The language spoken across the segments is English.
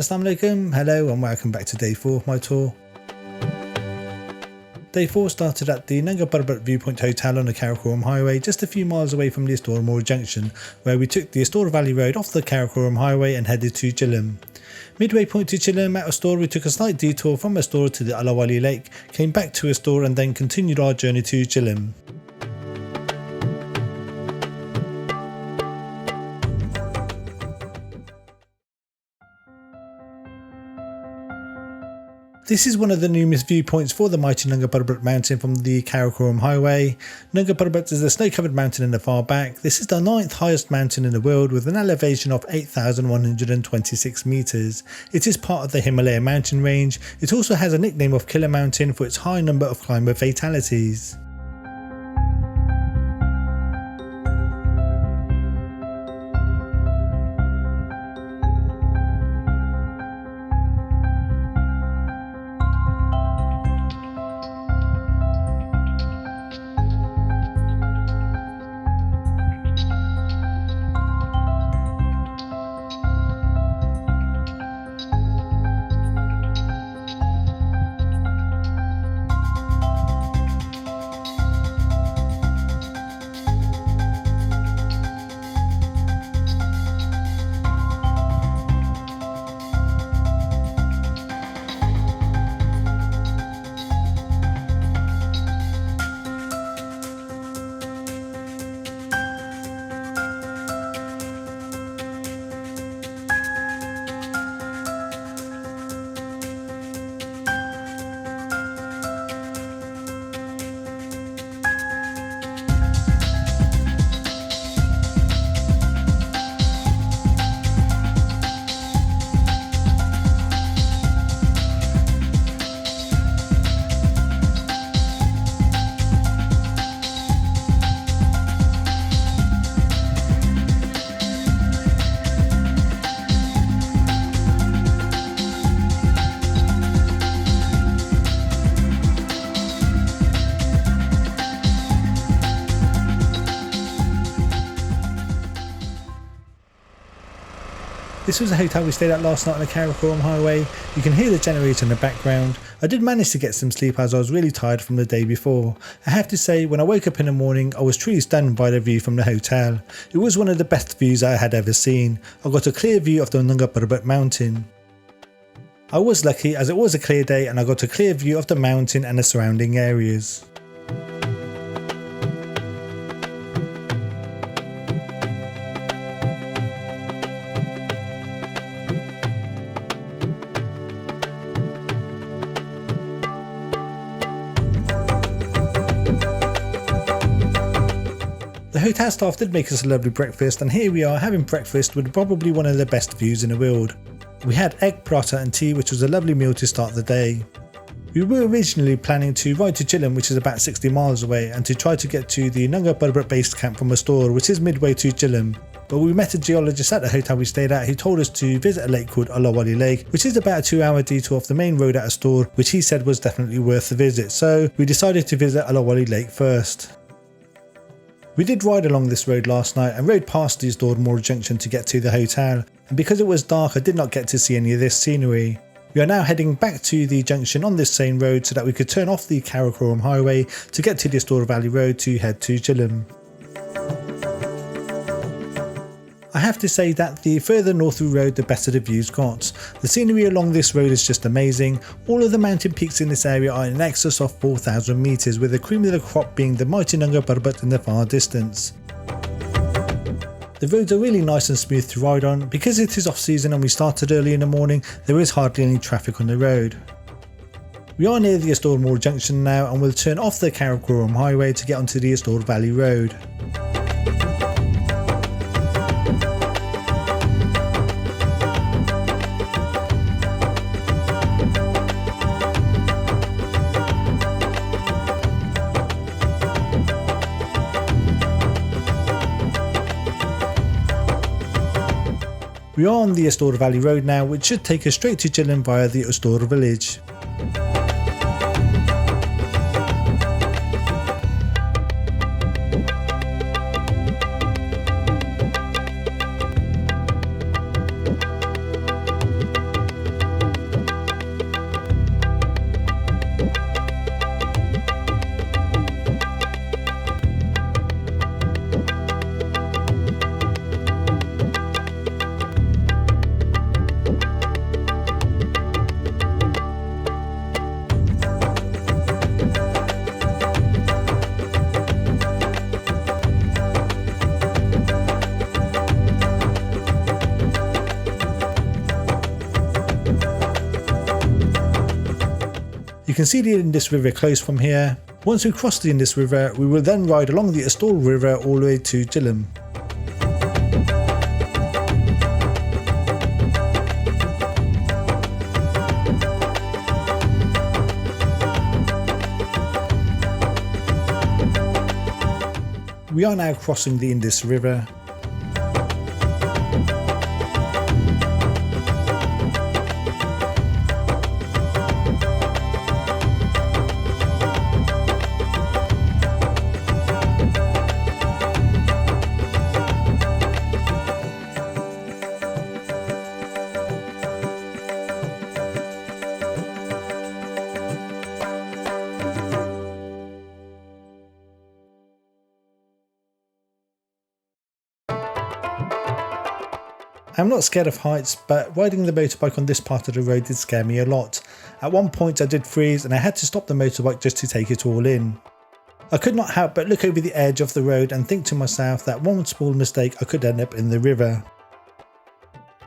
Assalamu alaikum, hello and welcome back to day 4 of my tour. Day 4 started at the Nanga Parbat Viewpoint Hotel on the Karakorum Highway, just a few miles away from the ASTORE MORR junction, where we took the ASTORE Valley Road off the Karakorum Highway and headed to Challam. Midway point to Challam at ASTORE, we took a slight detour from ASTORE to the Wali Lake, came back to ASTORE and then continued our journey to Challam. This is one of the numerous viewpoints for the mighty Nanga Parbat mountain from the Karakorum Highway. Nanga Parbat is a snow-covered mountain in the far back. This is the 9th highest mountain in the world with an elevation of 8,126 metres. It is part of the Himalaya mountain range. It also has a nickname of Killer Mountain for its high number of climber fatalities. This was a hotel we stayed at last night on the Karakorum Highway. You can hear the generator in the background. I did manage to get some sleep as I was really tired from the day before. I have to say, when I woke up in the morning, I was truly stunned by the view from the hotel. It was one of the best views I had ever seen. I got a clear view of the Nanga Parbat mountain. I was lucky as it was a clear day and I got a clear view of the mountain and the surrounding areas. The hotel staff did make us a lovely breakfast, and here we are having breakfast with probably one of the best views in the world. We had egg paratha and tea, which was a lovely meal to start the day. We were originally planning to ride to Challam, which is about 60 miles away, and to try to get to the Nanga Parbat base camp from ASTORE, which is midway to Challam. But we met a geologist at the hotel we stayed at who told us to visit a lake called Wali Lake, which is about a 2-hour detour off the main road at ASTORE, which he said was definitely worth the visit. So we decided to visit Wali Lake first. We did ride along this road last night and rode past the ASTORE MORR junction to get to the hotel, and because it was dark I did not get to see any of this scenery. We are now heading back to the junction on this same road so that we could turn off the Karakorum Highway to get to the ASTORE Valley Road to head to Challam. I have to say that the further north we rode, the better the views got. The scenery along this road is just amazing. All of the mountain peaks in this area are in excess of 4,000 metres, with the cream of the crop being the mighty Nanga Parbat in the far distance. The roads are really nice and smooth to ride on. Because it is off season and we started early in the morning, there is hardly any traffic on the road. We are near the ASTORE MORR junction now and we'll turn off the Karakorum Highway to get onto the ASTORE Valley Road. We are on the ASTORE Valley Road now, which should take us straight to Challam via the ASTORE village. You can see the Indus River close from here. Once we cross the Indus River, we will then ride along the ASTORE River all the way to Challam. We are now crossing the Indus River. I'm not scared of heights, but riding the motorbike on this part of the road did scare me a lot. At one point I did freeze and I had to stop the motorbike just to take it all in. I could not help but look over the edge of the road and think to myself that one small mistake I could end up in the river.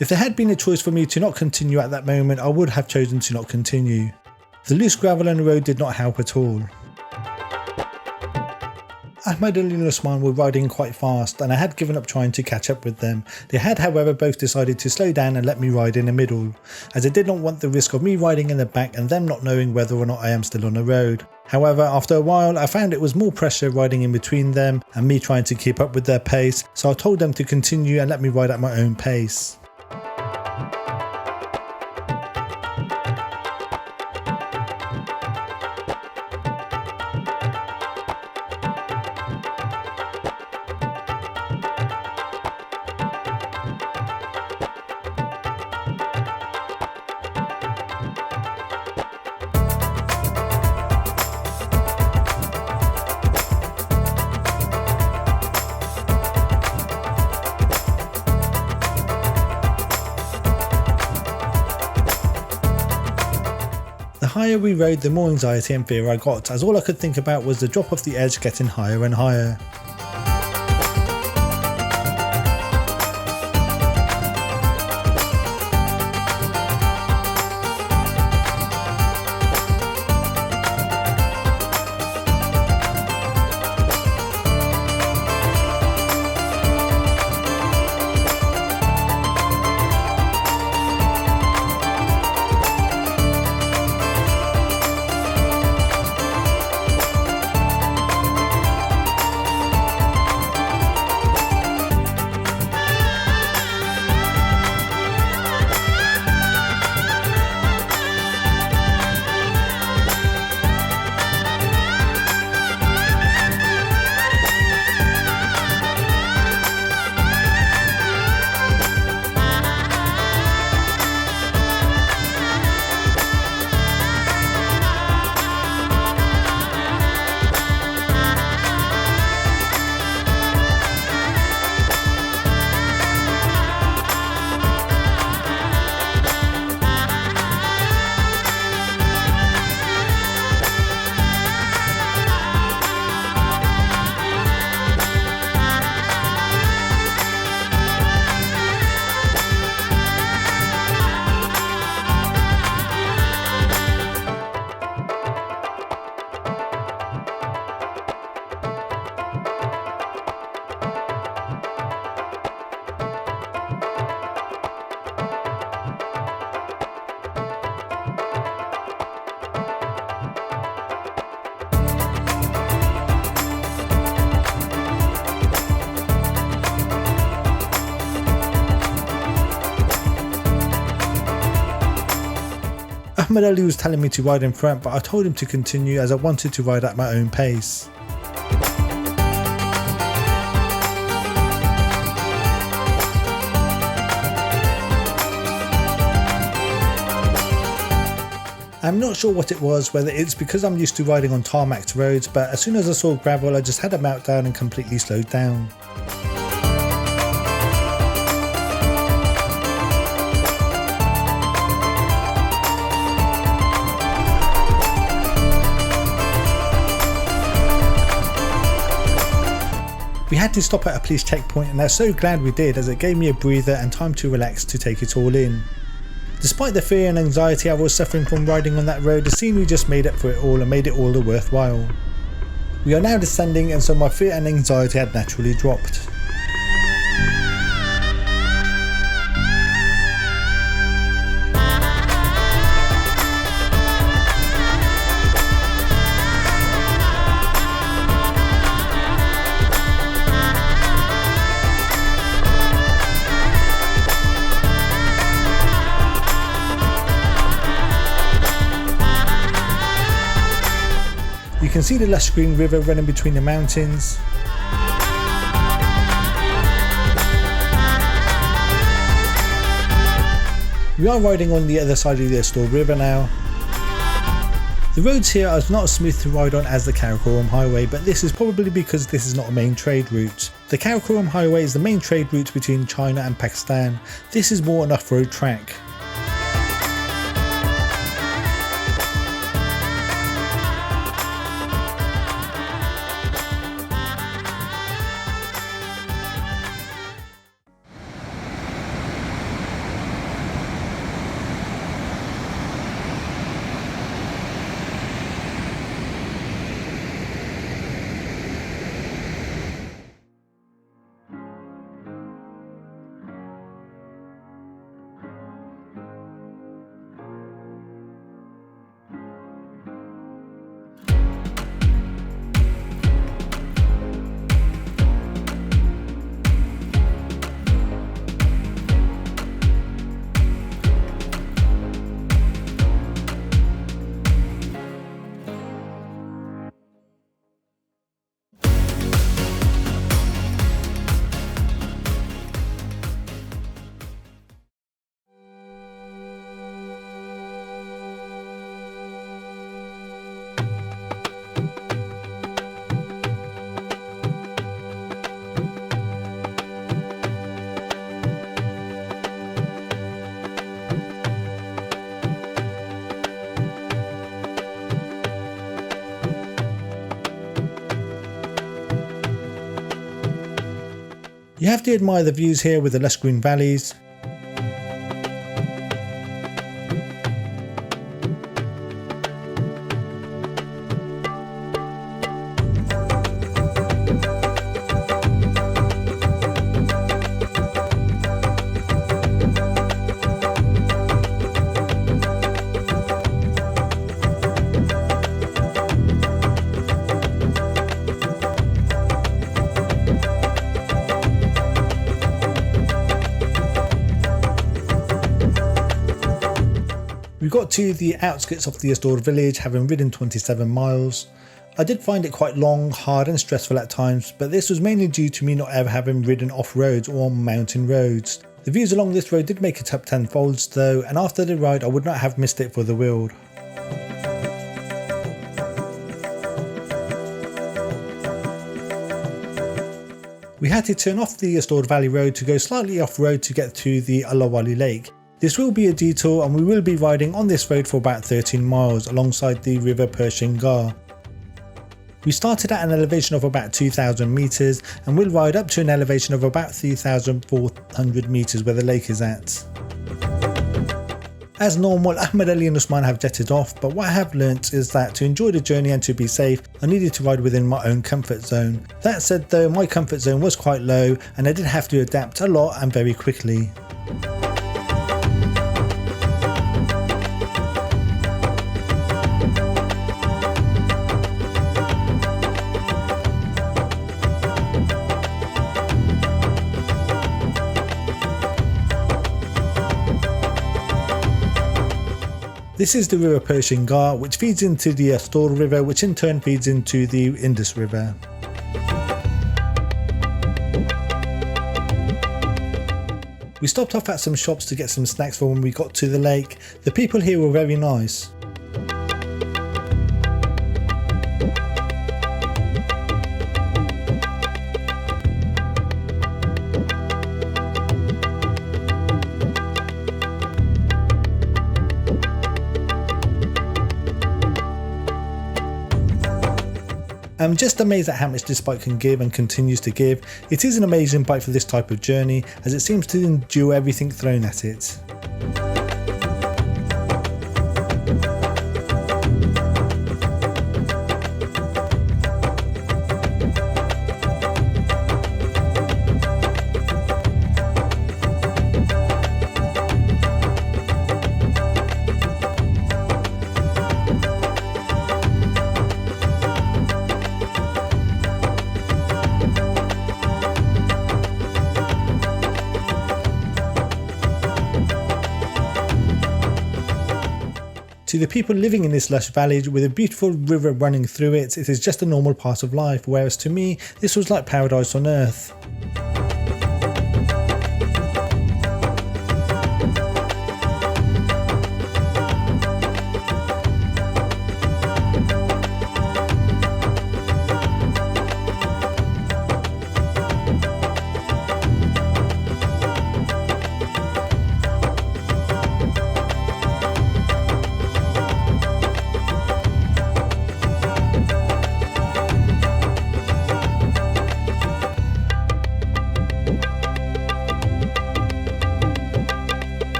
If there had been a choice for me to not continue at that moment, I would have chosen to not continue. The loose gravel on the road did not help at all. Ahmed and Lulusar were riding quite fast and I had given up trying to catch up with them. They had however both decided to slow down and let me ride in the middle, as I did not want the risk of me riding in the back and them not knowing whether or not I am still on the road. However, after a while I found it was more pressure riding in between them and me trying to keep up with their pace, so I told them to continue and let me ride at my own pace. The higher we rode, the more anxiety and fear I got, as all I could think about was the drop off the edge getting higher and higher. Ahmed Ali was telling me to ride in front, but I told him to continue as I wanted to ride at my own pace. I'm not sure what it was, whether it's because I'm used to riding on tarmac roads, but as soon as I saw gravel I just had a meltdown and completely slowed down. We had to stop at a police checkpoint and I'm so glad we did, as it gave me a breather and time to relax to take it all in. Despite the fear and anxiety I was suffering from riding on that road, the scenery just made up for it all and made it all the worthwhile. We are now descending, and so my fear and anxiety had naturally dropped. You can see the lush green river running between the mountains. We are riding on the other side of the Astor River now. The roads here are not as smooth to ride on as the Karakorum highway, but this is probably because this is not a main trade route. The Karakorum highway is the main trade route between China and Pakistan. This is more an off-road track. You have to admire the views here with the lush green valleys. We got to the outskirts of the Astor village, having ridden 27 miles. I did find it quite long, hard and stressful at times, but this was mainly due to me not ever having ridden off roads or mountain roads. The views along this road did make it up tenfolds though, and after the ride I would not have missed it for the world. We had to turn off the Astor Valley Road to go slightly off road to get to the Wali Lake. This will be a detour and we will be riding on this road for about 13 miles alongside the river Shigar. We started at an elevation of about 2,000 metres and will ride up to an elevation of about 3,400 metres where the lake is at. As normal, Ahmed Ali and Usman have jetted off, but what I have learnt is that to enjoy the journey and to be safe, I needed to ride within my own comfort zone. That said though, my comfort zone was quite low and I did have to adapt a lot and very quickly. This is the river Shigar, which feeds into the Astor River, which in turn feeds into the Indus River. We stopped off at some shops to get some snacks for when we got to the lake. The people here were very nice. I'm just amazed at how much this bike can give and continues to give. It is an amazing bike for this type of journey as it seems to endure everything thrown at it. To the people living in this lush valley with a beautiful river running through it, it is just a normal part of life, whereas to me, this was like paradise on earth.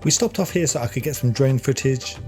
We stopped off here so I could get some drone footage.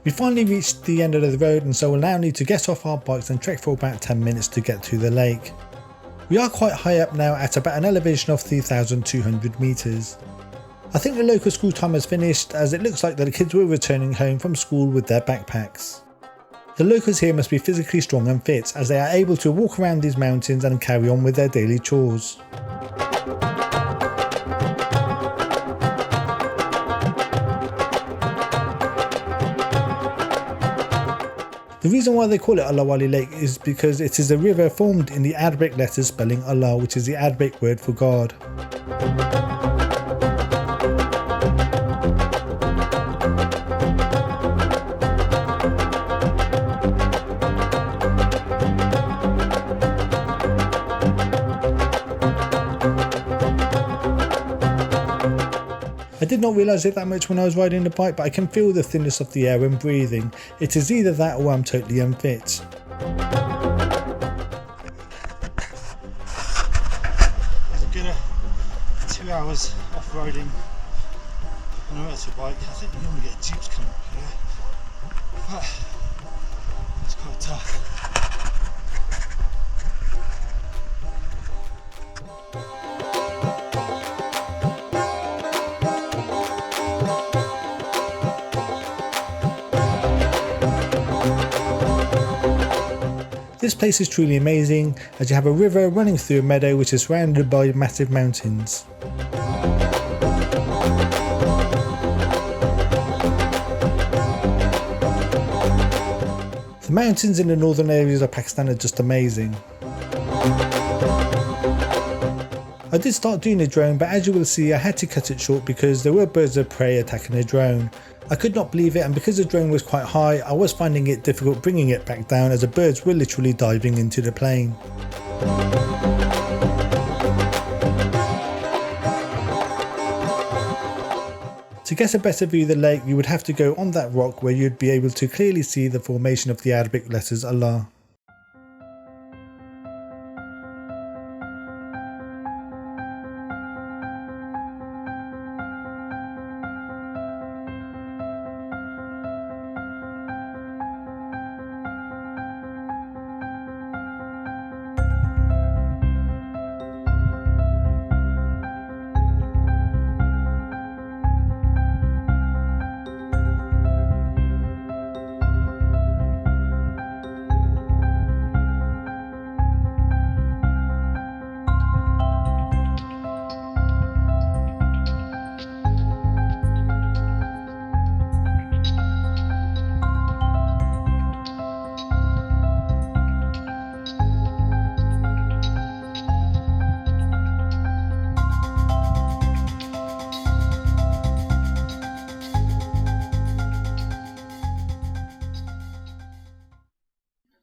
We finally reached the end of the road, and so we'll now need to get off our bikes and trek for about 10 minutes to get to the lake. We are quite high up now at about an elevation of 3,200 meters. I think the local school time has finished, as it looks like the kids were returning home from school with their backpacks. The locals here must be physically strong and fit, as they are able to walk around these mountains and carry on with their daily chores. The reason why they call it Allah Wali Lake is because it is a river formed in the Arabic letters spelling Allah, which is the Arabic word for God. I did not realise it that much when I was riding the bike, but I can feel the thinness of the air when breathing. It is either that or I'm totally unfit. It's a good 2 hours off-roading on a motorbike. I think you normally get jeeps coming up here, but it's quite tough. This place is truly amazing, as you have a river running through a meadow which is surrounded by massive mountains. The mountains in the northern areas of Pakistan are just amazing. I did start doing a drone, but as you will see I had to cut it short because there were birds of prey attacking the drone. I could not believe it, and because the drone was quite high, I was finding it difficult bringing it back down, as the birds were literally diving into the plane. To get a better view of the lake, you would have to go on that rock where you'd be able to clearly see the formation of the Arabic letters Allah.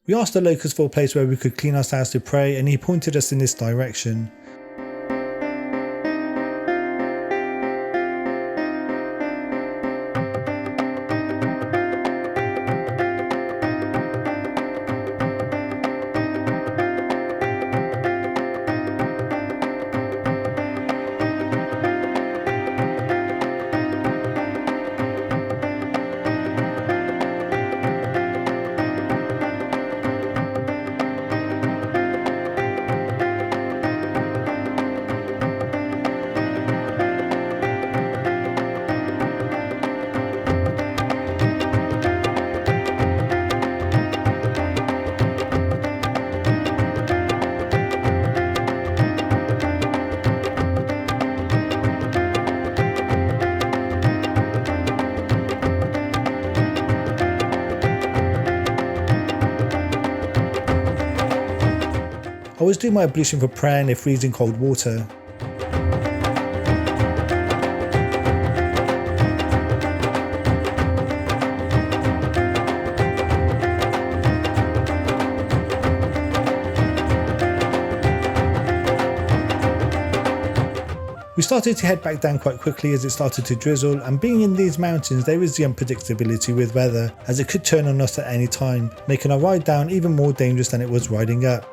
We asked the locals for a place where we could clean ourselves to pray, and he pointed us in this direction. I was doing my ablution for prayer in the freezing cold water. We started to head back down quite quickly as it started to drizzle, and being in these mountains there is the unpredictability with weather, as it could turn on us at any time, making our ride down even more dangerous than it was riding up.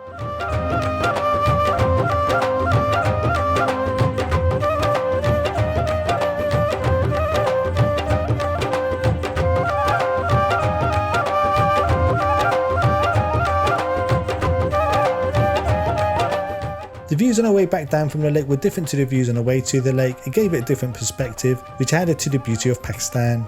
The views on our way back down from the lake were different to the views on our way to the lake. It gave it a different perspective, which added to the beauty of Pakistan.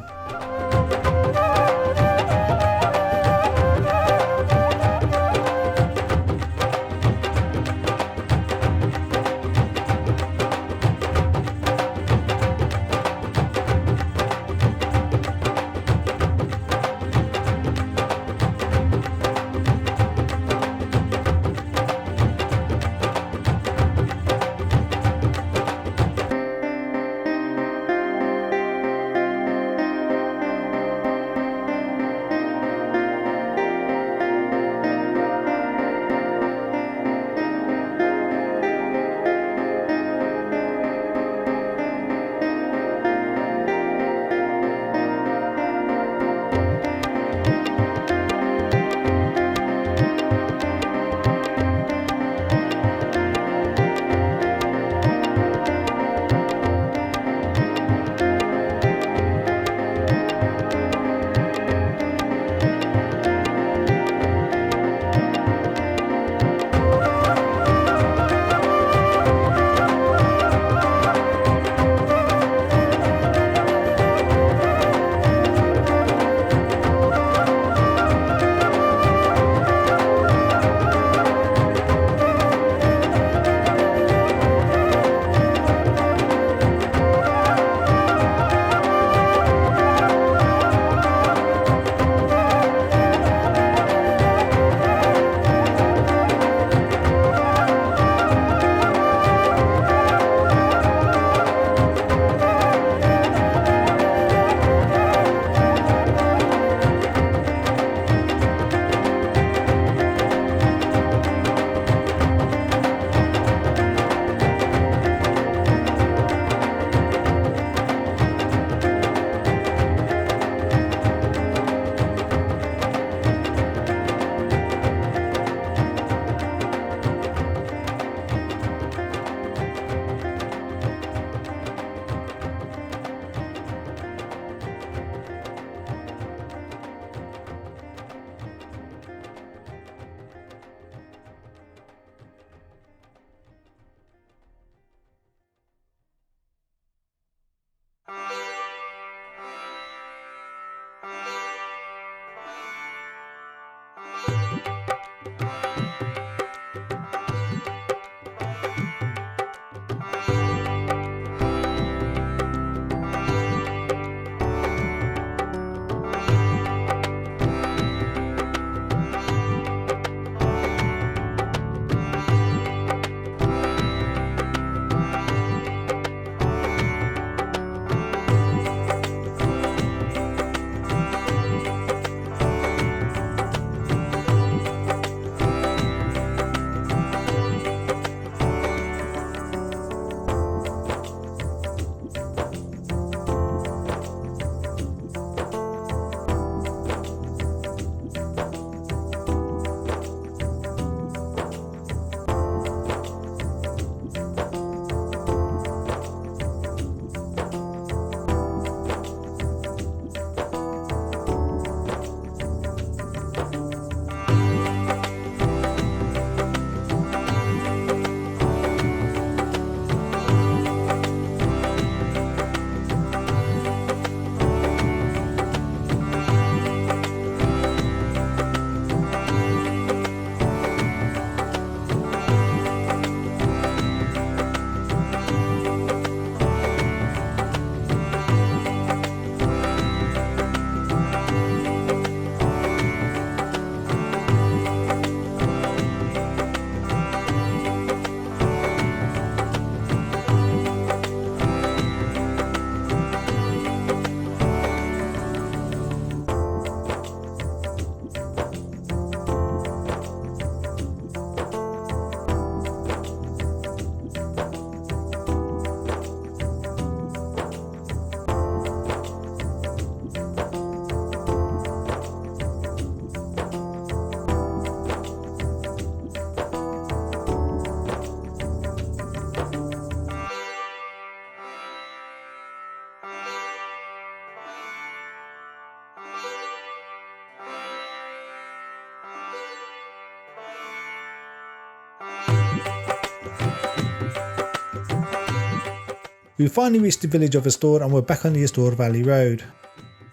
We finally reached the village of Astor and we're back on the Astor Valley Road.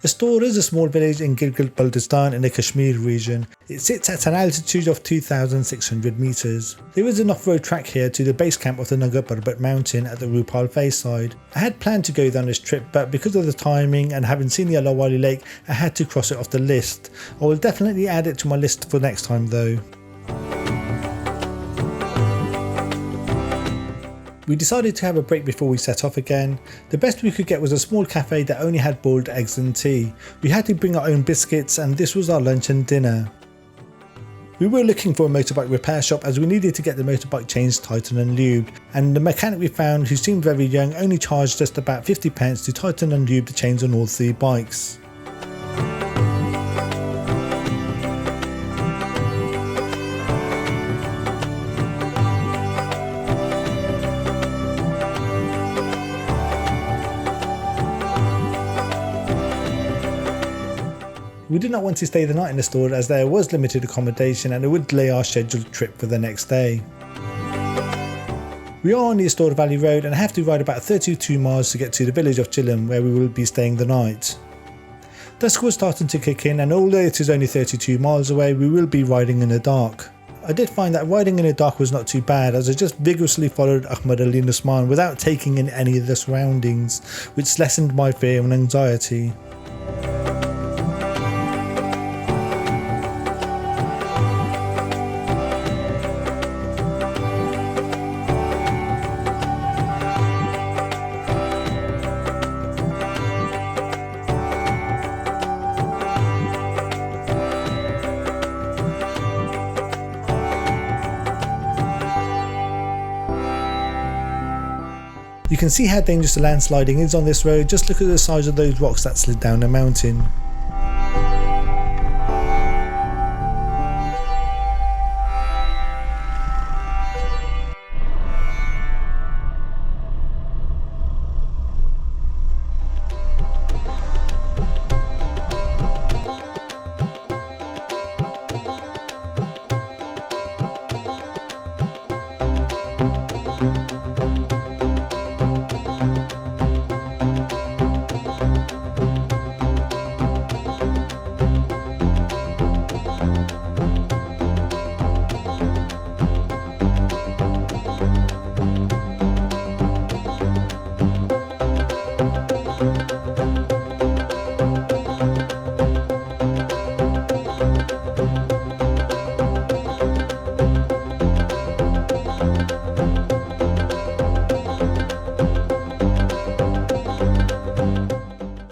Astor is a small village in GILGIT-BALTISTAN in the Kashmir region. It sits at an altitude of 2,600 meters. There is an off-road track here to the base camp of the Nanga Parbat mountain at the Rupal face side. I had planned to go down this trip, but because of the timing and having seen the Wali lake, I had to cross it off the list. I will definitely add it to my list for next time though. We decided to have a break before we set off again. The best we could get was a small cafe that only had boiled eggs and tea. We had to bring our own biscuits and this was our lunch and dinner. We were looking for a motorbike repair shop as we needed to get the motorbike changed, tightened and lubed, and the mechanic we found, who seemed very young, only charged just about 50 pence to tighten and lube the chains on all 3 bikes. We did not want to stay the night in the store as there was limited accommodation and it would delay our scheduled trip for the next day. We are on the Astor Valley Road and have to ride about 32 miles to get to the village of Challam where we will be staying the night. Dusk was starting to kick in and although it is only 32 miles away, we will be riding in the dark. I did find that riding in the dark was not too bad as I just vigorously followed Ahmad Ali Nusman without taking in any of the surroundings, which lessened my fear and anxiety. You can see how dangerous the landsliding is on this road, just look at the size of those rocks that slid down the mountain.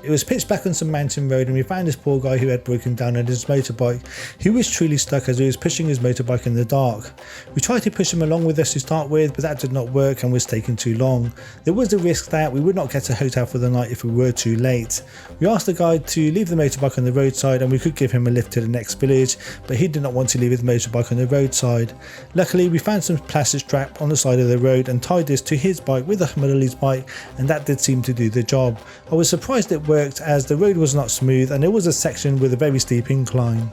It was pitch black on some mountain road and we found this poor guy who had broken down on his motorbike. He was truly stuck as he was pushing his motorbike in the dark. We tried to push him along with us to start with, but that did not work and was taking too long. There was a risk that we would not get a hotel for the night if we were too late. We asked the guide to leave the motorbike on the roadside and we could give him a lift to the next village, but he did not want to leave his motorbike on the roadside. Luckily we found some plastic strap on the side of the road and tied this to his bike with Ahmad Ali's bike, and that did seem to do the job. I was surprised it worked as the road was not smooth and there was a section with a very steep incline.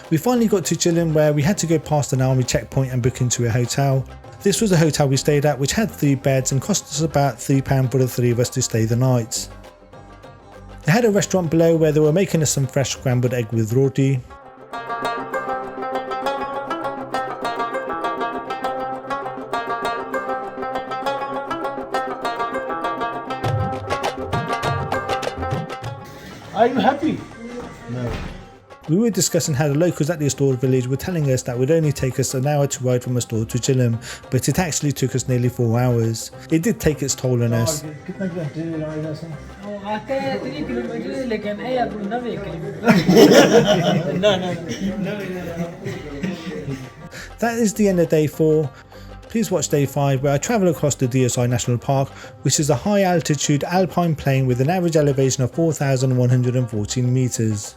We finally got to Challam where we had to go past an army checkpoint and book into a hotel. This was the hotel we stayed at, which had 3 beds and cost us about £3 for the 3 of us to stay the night. They had a restaurant below where they were making us some fresh scrambled egg with roti. Are you happy? No. We were discussing how the locals at the Astor village were telling us that it would only take us an hour to ride from Astor to Challam, but it actually took us nearly 4 hours. It did take its toll on us. That is the end of day 4. Please watch day 5 where I travel across the Deosai National Park, which is a high altitude alpine plain with an average elevation of 4,114 meters.